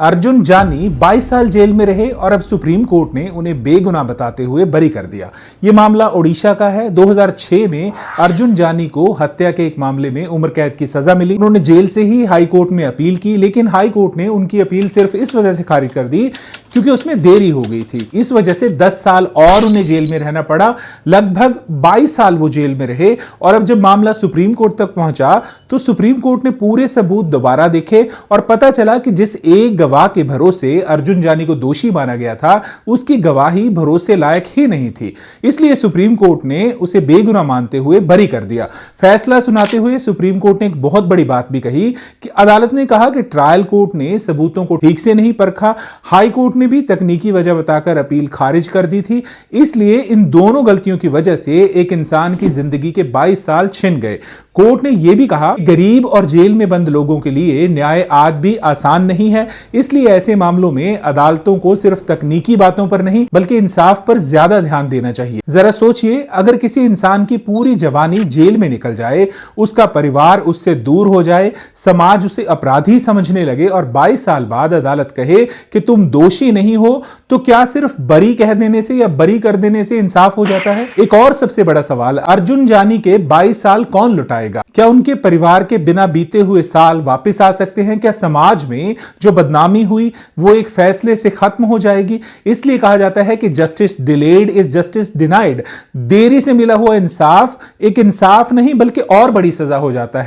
अर्जुन जानी 22 साल जेल में रहे और अब सुप्रीम कोर्ट ने उन्हें बेगुनाह बताते हुए बरी कर दिया। यह मामला ओडिशा का है। 2006 में अर्जुन जानी को हत्या के एक मामले में उम्र कैद की सजा मिली। उन्होंने जेल से ही हाई कोर्ट में अपील की, लेकिन हाई कोर्ट ने उनकी अपील सिर्फ इस वजह से खारिज कर दी क्योंकि उसमें देरी हो गई थी। इस वजह से 10 साल और उन्हें जेल में रहना पड़ा। लगभग 22 साल वो जेल में रहे और अब जब मामला सुप्रीम कोर्ट तक पहुंचा तो सुप्रीम कोर्ट ने पूरे सबूत दोबारा देखे और पता चला कि जिस एक गवाह के भरोसे अर्जुन जानी को दोषी माना गया था, उसकी गवाही भरोसे लायक ही नहीं थी। इसलिए सुप्रीम कोर्ट ने उसे बेगुनाह मानते हुए बरी कर दिया। फैसला सुनाते हुए सुप्रीम कोर्ट ने एक बहुत बड़ी बात भी कही कि अदालत ने कहा कि ट्रायल कोर्ट ने सबूतों को ठीक से नहीं परखा। हाई कोर्ट ने भी तकनीकी वजह बताकर अपील खारिज कर दी थी। इसलिए इन दोनों गलतियों की वजह से एक इंसान की जिंदगी के 22 साल छिन गए। कोर्ट ने यह भी कहा कि गरीब और जेल में बंद लोगों के लिए न्याय आज भी आसान नहीं है। इसलिए ऐसे मामलों में अदालतों को सिर्फ तकनीकी बातों पर नहीं बल्कि इंसाफ पर ज्यादा ध्यान देना चाहिए। जरा सोचिए, अगर किसी इंसान की पूरी जवानी जेल में निकल जाए, उसका परिवार उससे दूर हो जाए, समाज उसे अपराधी समझने लगे और 22 साल बाद अदालत कहे कि तुम दोषी नहीं हो, तो क्या सिर्फ बरी कह देने से या बरी कर देने से इंसाफ हो जाता है? एक और सबसे बड़ा सवाल, अर्जुन जानी के 22 साल कौन लौटाएगा? क्या उनके परिवार के बिना बीते हुए साल वापस आ सकते हैं? क्या समाज में जो बदनामी हुई वो एक फैसले से खत्म हो जाएगी? इसलिए कहा जाता है कि justice delayed is justice denied. देरी से मिला हुआ इंसाफ एक इंसाफ नहीं बल्कि और बड़ी सजा हो जाता है।